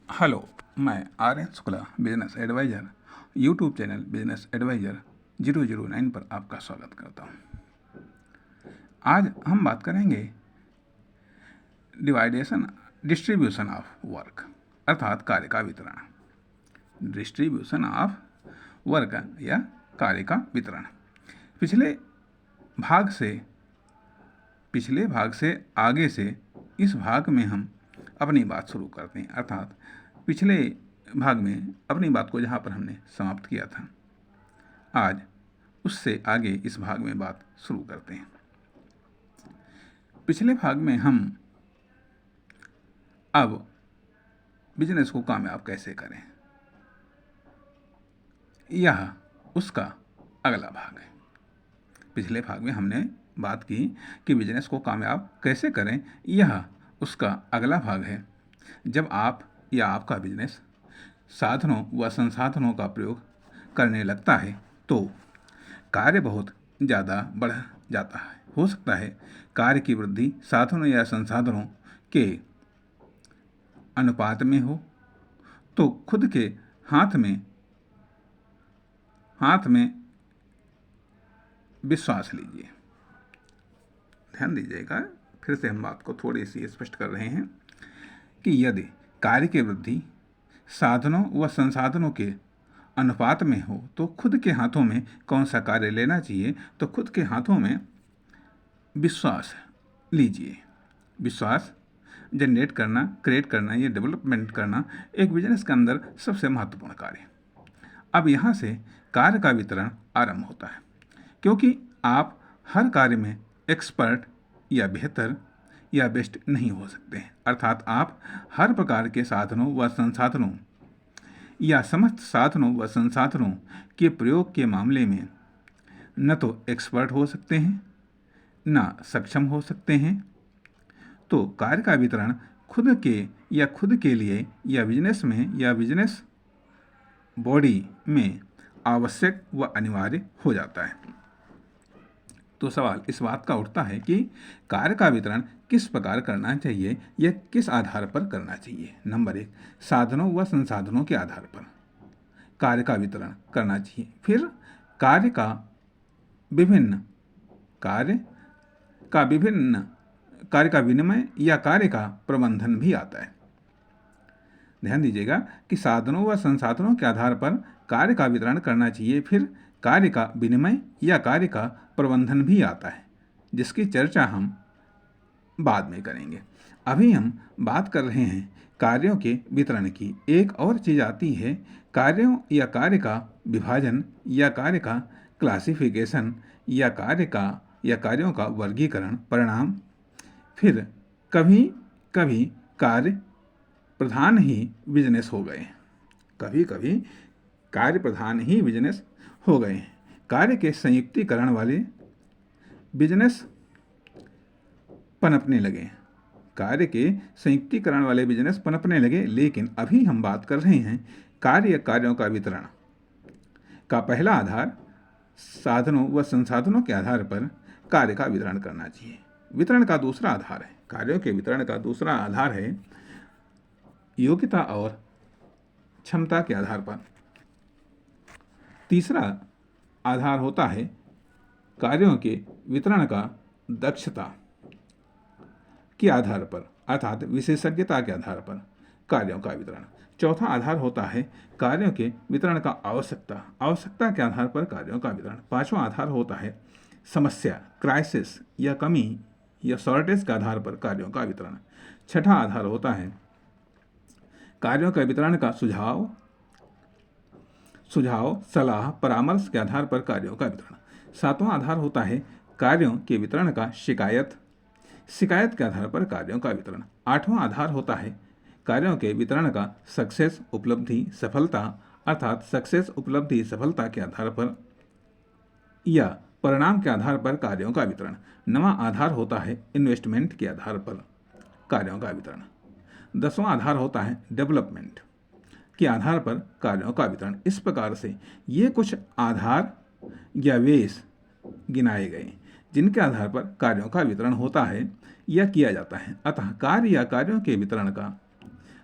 Hello, मैं Aryan Shukla business adviser YouTube channel business adviser 009 पर आपका स्वागत करता हूँ। आज हम बात करेंगे डिस्ट्रीब्यूशन ऑफ वर्क अर्थात कार्य का वितरण। डिस्ट्रीब्यूशन ऑफ वर्क या कार्य का वितरण। पिछले भाग से आगे से इस भाग में हम अपनी बात शुरू करते हैं, अर्थात पिछले भाग में अपनी बात को जहाँ पर हमने समाप्त किया था, आज उससे आगे इस भाग में बात शुरू करते हैं। पिछले भाग में हम अब बिजनेस को कामयाब कैसे करें, यह उसका अगला भाग है। पिछले भाग में हमने बात की कि बिजनेस को कामयाब कैसे करें, यह उसका अगला भाग है। जब आप या आपका बिजनेस साधनों व संसाधनों का प्रयोग करने लगता है तो कार्य बहुत ज़्यादा बढ़ जाता है। हो सकता है कार्य की वृद्धि साधनों या संसाधनों के अनुपात में हो, तो खुद के हाथ में विश्वास लीजिए। ध्यान दीजिएगा, फिर से हम बात को थोड़ी सी स्पष्ट कर रहे हैं कि यदि कार्य की वृद्धि साधनों व संसाधनों के अनुपात में हो तो खुद के हाथों में कौन सा कार्य लेना चाहिए, तो खुद के हाथों में विश्वास लीजिए। विश्वास जनरेट करना, क्रिएट करना, ये डेवलपमेंट करना एक बिजनेस के अंदर सबसे महत्वपूर्ण कार्य है। अब यहाँ से कार्य का वितरण आरंभ होता है, क्योंकि आप हर कार्य में एक्सपर्ट या बेहतर या बेस्ट नहीं हो सकते हैं। अर्थात आप हर प्रकार के साधनों व संसाधनों या समस्त साधनों व संसाधनों के प्रयोग के मामले में न तो एक्सपर्ट हो सकते हैं, न सक्षम हो सकते हैं। तो कार्य का वितरण खुद के लिए या बिजनेस में या बिजनेस बॉडी में आवश्यक व अनिवार्य हो जाता है। तो सवाल इस बात का उठता है कि कार्य का वितरण किस प्रकार करना चाहिए या किस आधार पर करना चाहिए। नंबर 1, साधनों व संसाधनों के आधार पर कार्य का वितरण करना चाहिए। फिर कार्य का विनिमय या कार्य का प्रबंधन भी आता है। ध्यान दीजिएगा कि साधनों व संसाधनों के आधार पर कार्य का वितरण करना चाहिए, फिर कार्य का विनिमय या कार्य का प्रबंधन भी आता है, जिसकी चर्चा हम बाद में करेंगे। अभी हम बात कर रहे हैं कार्यों के वितरण की। एक और चीज़ आती है कार्यों या कार्य का विभाजन या कार्य का क्लासिफिकेशन या कार्यों का वर्गीकरण, परिणाम। फिर कभी कभी कार्य प्रधान ही बिजनेस हो गए, कार्य के संयुक्तिकरण वाले बिजनेस पनपने लगे। लेकिन अभी हम बात कर रहे हैं कार्यों का वितरण का पहला आधार साधनों व संसाधनों के आधार पर कार्य का वितरण करना चाहिए। कार्यों के वितरण का दूसरा आधार है योग्यता और क्षमता के आधार पर। तीसरा आधार होता है कार्यों के वितरण का दक्षता के आधार पर, अर्थात विशेषज्ञता के आधार पर कार्यों का वितरण। चौथा आधार होता है कार्यों के वितरण का आवश्यकता के आधार पर कार्यों का वितरण। पांचवा आधार होता है समस्या, क्राइसिस या कमी या शॉर्टेज के आधार पर कार्यों का वितरण। छठा आधार होता है कार्यों का वितरण का सुझाव, सलाह, परामर्श के आधार पर कार्यों का वितरण। सातवां आधार होता है कार्यों के वितरण का शिकायत के आधार पर कार्यों का वितरण। आठवां आधार होता है कार्यों के वितरण का सक्सेस, उपलब्धि, सफलता, अर्थात सक्सेस, उपलब्धि, सफलता के आधार पर या परिणाम के आधार पर कार्यों का वितरण। नवां आधार होता है इन्वेस्टमेंट के आधार पर कार्यों का वितरण। 10वां आधार होता है डेवलपमेंट के आधार पर कार्यों का वितरण। इस प्रकार से ये कुछ आधार या वेस गिनाए गए जिनके आधार पर कार्यों का वितरण होता है या किया जाता है। अतः कार्य या कार्यों के वितरण का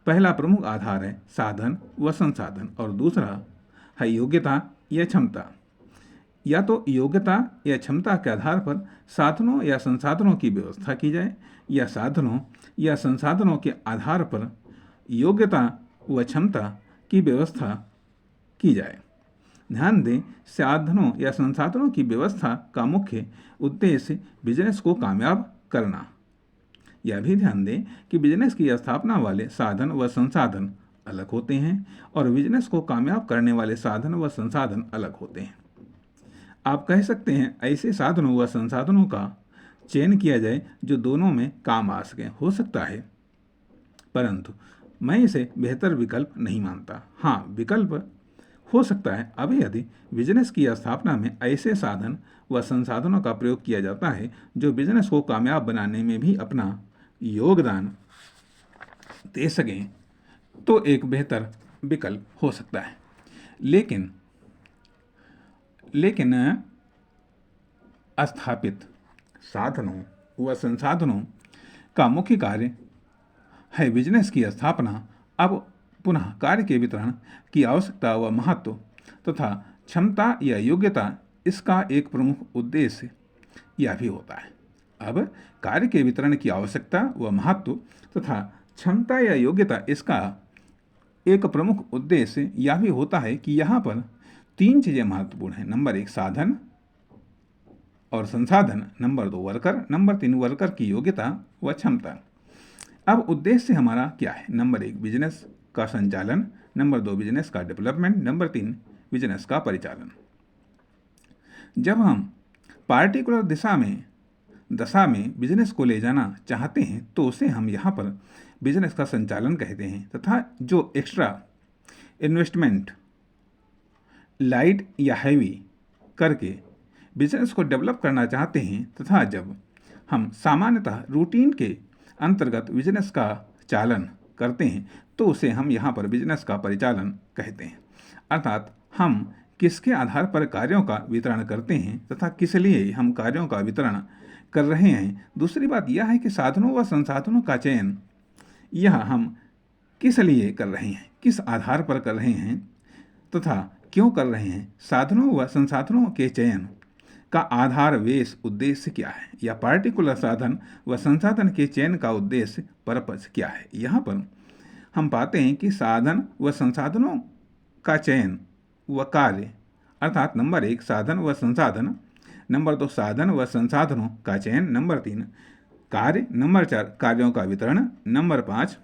पहला प्रमुख आधार है साधन व संसाधन और दूसरा है योग्यता या क्षमता। या तो योग्यता या क्षमता के आधार पर साधनों या संसाधनों की व्यवस्था की जाए या साधनों या संसाधनों के आधार पर योग्यता व क्षमता की व्यवस्था की जाए। ध्यान दें, साधनों या संसाधनों की व्यवस्था का मुख्य उद्देश्य बिजनेस को कामयाब करना। यह भी ध्यान दें कि बिजनेस की स्थापना वाले साधन व संसाधन अलग होते हैं और बिजनेस को कामयाब करने वाले साधन व संसाधन अलग होते हैं। आप कह सकते हैं ऐसे साधनों व संसाधनों का चयन किया जाए जो दोनों में काम आ सकें। हो सकता है, परंतु मैं इसे बेहतर विकल्प नहीं मानता। हाँ, विकल्प हो सकता है अब यदि बिजनेस की स्थापना में ऐसे साधन व संसाधनों का प्रयोग किया जाता है जो बिजनेस को कामयाब बनाने में भी अपना योगदान दे सकें, तो एक बेहतर विकल्प हो सकता है। लेकिन स्थापित साधनों व संसाधनों का मुख्य कार्य है बिजनेस की स्थापना। अब पुनः कार्य के वितरण की आवश्यकता व महत्व तथा क्षमता या योग्यता इसका एक प्रमुख उद्देश्य यह भी होता है। अब कार्य के वितरण की आवश्यकता व महत्व तथा क्षमता या योग्यता इसका एक प्रमुख उद्देश्य यह भी होता है कि यहाँ पर तीन चीज़ें महत्वपूर्ण हैं। नंबर 1 साधन और संसाधन, नंबर 2 वर्कर, नंबर 3 वर्कर की योग्यता व क्षमता। अब उद्देश्य हमारा क्या है? नंबर 1 बिजनेस का संचालन, नंबर 2 बिजनेस का डेवलपमेंट, नंबर 3 बिजनेस का परिचालन। जब हम पार्टिकुलर दशा में बिजनेस को ले जाना चाहते हैं तो उसे हम यहाँ पर बिजनेस का संचालन कहते हैं तथा जो एक्स्ट्रा इन्वेस्टमेंट लाइट या हैवी करके बिजनेस को डेवलप करना चाहते हैं तथा जब हम सामान्यतः रूटीन के अंतर्गत बिजनेस का चालन करते हैं तो उसे हम यहाँ पर बिजनेस का परिचालन कहते हैं। अर्थात हम किसके आधार पर कार्यों का वितरण करते हैं तथा किस लिए हम कार्यों का वितरण कर रहे हैं। दूसरी बात यह है कि साधनों व संसाधनों का चयन यह हम किस लिए कर रहे हैं, किस आधार पर कर रहे हैं तथा क्यों कर रहे हैं। साधनों व संसाधनों के चयन का आधार वेश उद्देश्य क्या है या पार्टिकुलर साधन व संसाधन के चयन का उद्देश्य पर्पस क्या है। यहाँ पर हम पाते हैं कि साधन व संसाधनों का चयन व कार्य, अर्थात नंबर 1 साधन व संसाधन, नंबर 2 साधन व संसाधनों का चयन, नंबर 3 कार्य, नंबर 4 कार्यों का वितरण, नंबर 5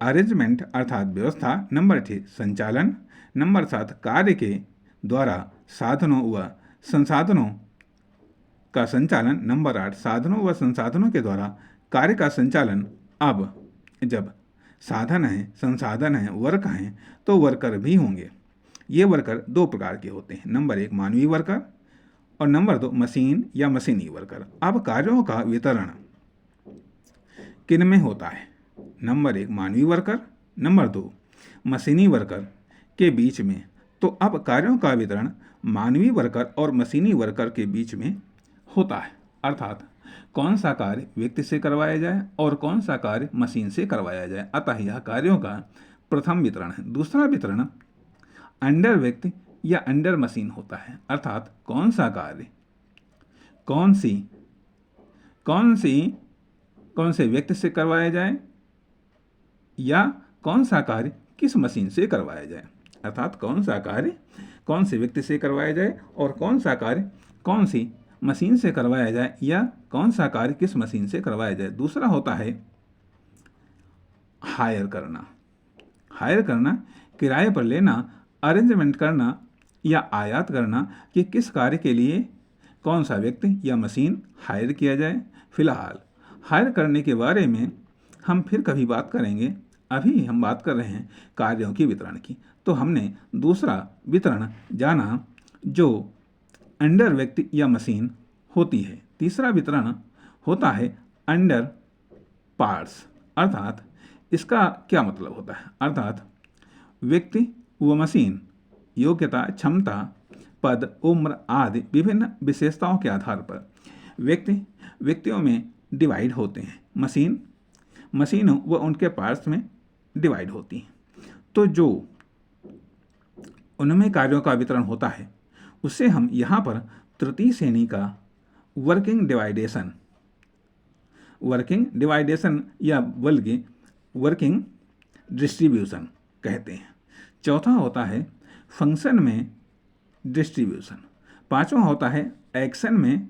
अरेंजमेंट अर्थात व्यवस्था, नंबर 6 संचालन, नंबर 7 कार्य के द्वारा साधनों व संसाधनों का संचालन, नंबर 8 साधनों व संसाधनों के द्वारा कार्य का संचालन। अब जब साधन हैं, संसाधन हैं, वर्क हैं तो वर्कर भी होंगे। ये वर्कर दो प्रकार के होते हैं, नंबर 1 मानवीय वर्कर और नंबर 2 मशीन या मशीनी वर्कर। अब कार्यों का वितरण किन में होता है? नंबर 1 मानवीय वर्कर, नंबर 2 मशीनी वर्कर के बीच में। तो अब कार्यों का वितरण मानवीय वर्कर और मशीनी वर्कर के बीच में होता है, अर्थात कौन सा कार्य व्यक्ति से करवाया जाए और कौन सा कार्य मशीन से करवाया जाए। अतः यह कार्यों का प्रथम वितरण है। दूसरा वितरण अंडर व्यक्ति या अंडर मशीन होता है, अर्थात कौन सा कार्य कौन से व्यक्ति से करवाया जाए या कौन सा कार्य किस मशीन से करवाया जाए। अर्थात कौन सा कार्य कौन से व्यक्ति से करवाया जाए और कौन सा कार्य कौन सी मशीन से करवाया जाए या कौन सा कार्य किस मशीन से करवाया जाए। दूसरा होता है हायर करना, किराए पर लेना, अरेंजमेंट करना या आयात करना कि किस कार्य के लिए कौन सा व्यक्ति या मशीन हायर किया जाए। फिलहाल हायर करने के बारे में हम फिर कभी बात करेंगे। अभी हम बात कर रहे हैं कार्यों की वितरण की। तो हमने दूसरा वितरण जाना जो अंडर व्यक्ति या मशीन होती है। तीसरा वितरण होता है अंडर पार्ट्स, अर्थात इसका क्या मतलब होता है? अर्थात व्यक्ति व मशीन योग्यता, क्षमता, पद, उम्र आदि विभिन्न विशेषताओं के आधार पर व्यक्तियों में डिवाइड होते हैं। मशीनों व उनके पार्ट्स में डिवाइड होती हैं। तो जो उनमें कार्यों का वितरण होता है उसे हम यहाँ पर तृतीय श्रेणी का वर्किंग डिवाइडेशन या बल्कि वर्किंग डिस्ट्रीब्यूशन कहते हैं। चौथा होता है फंक्शन में डिस्ट्रीब्यूशन। पांचवा होता है एक्शन में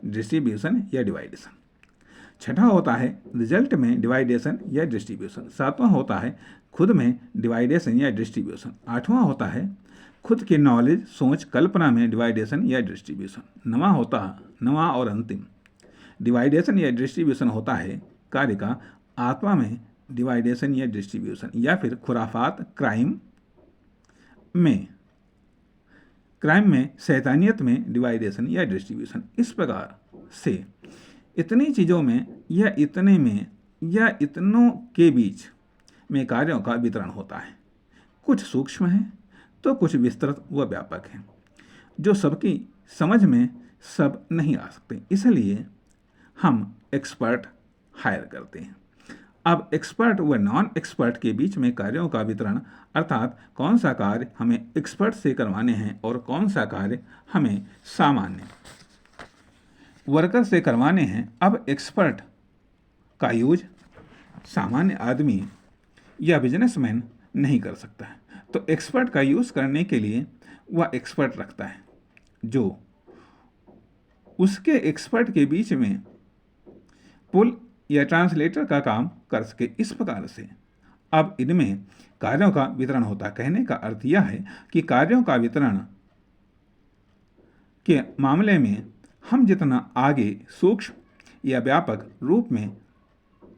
डिस्ट्रीब्यूशन या डिवाइडेशन। छठा होता है रिजल्ट में डिवाइडेशन या डिस्ट्रीब्यूशन। सातवां होता है खुद में डिवाइडेशन या डिस्ट्रीब्यूशन। आठवां होता है खुद के नॉलेज सोच कल्पना में डिवाइडेशन या डिस्ट्रीब्यूशन। नवा और अंतिम डिवाइडेशन या डिस्ट्रीब्यूशन होता है कार्य का आत्मा में डिवाइडेशन या डिस्ट्रीब्यूशन, या फिर खुराफात क्राइम में शैतानियत में डिवाइडेशन या डिस्ट्रीब्यूशन। इस प्रकार से इतनी चीज़ों में या इतने में या इतनों के बीच में कार्यों का वितरण होता है। कुछ सूक्ष्म है तो कुछ विस्तृत व व्यापक है, जो सबकी समझ में सब नहीं आ सकते, इसलिए हम एक्सपर्ट हायर करते हैं। अब एक्सपर्ट व नॉन एक्सपर्ट के बीच में कार्यों का वितरण, अर्थात कौन सा कार्य हमें एक्सपर्ट से करवाने हैं और कौन सा कार्य हमें सामान्य वर्कर से करवाने हैं। अब एक्सपर्ट का यूज सामान्य आदमी या बिजनेसमैन नहीं कर सकता है, तो एक्सपर्ट का यूज़ करने के लिए वह एक्सपर्ट रखता है जो उसके एक्सपर्ट के बीच में पुल या ट्रांसलेटर का काम कर सके। इस प्रकार से अब इनमें कार्यों का वितरण होता है। कहने का अर्थ यह है कि कार्यों का वितरण के मामले में हम जितना आगे सूक्ष्म या व्यापक रूप में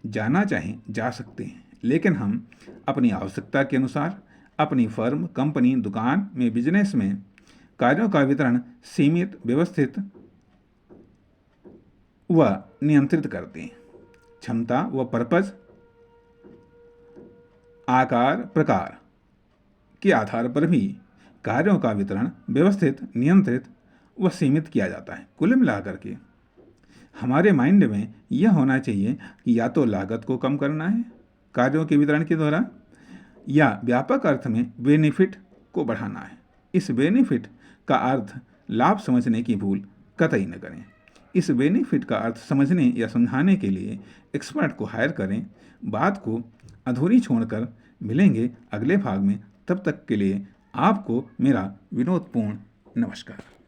जाना चाहें जा सकते हैं, लेकिन हम अपनी आवश्यकता के अनुसार अपनी फर्म, कंपनी, दुकान में, बिजनेस में कार्यों का वितरण सीमित, व्यवस्थित व नियंत्रित करते हैं। क्षमता व पर्पज, आकार, प्रकार के आधार पर भी कार्यों का वितरण व्यवस्थित, नियंत्रित व सीमित किया जाता है। कुल मिलाकर के हमारे माइंड में यह होना चाहिए कि या तो लागत को कम करना है कार्यों के वितरण के द्वारा, या व्यापक अर्थ में बेनिफिट को बढ़ाना है। इस बेनिफिट का अर्थ लाभ समझने की भूल कतई न करें। इस बेनिफिट का अर्थ समझने या समझाने के लिए एक्सपर्ट को हायर करें। बात को अधूरी छोड़कर मिलेंगे अगले भाग में। तब तक के लिए आपको मेरा विनोदपूर्ण नमस्कार।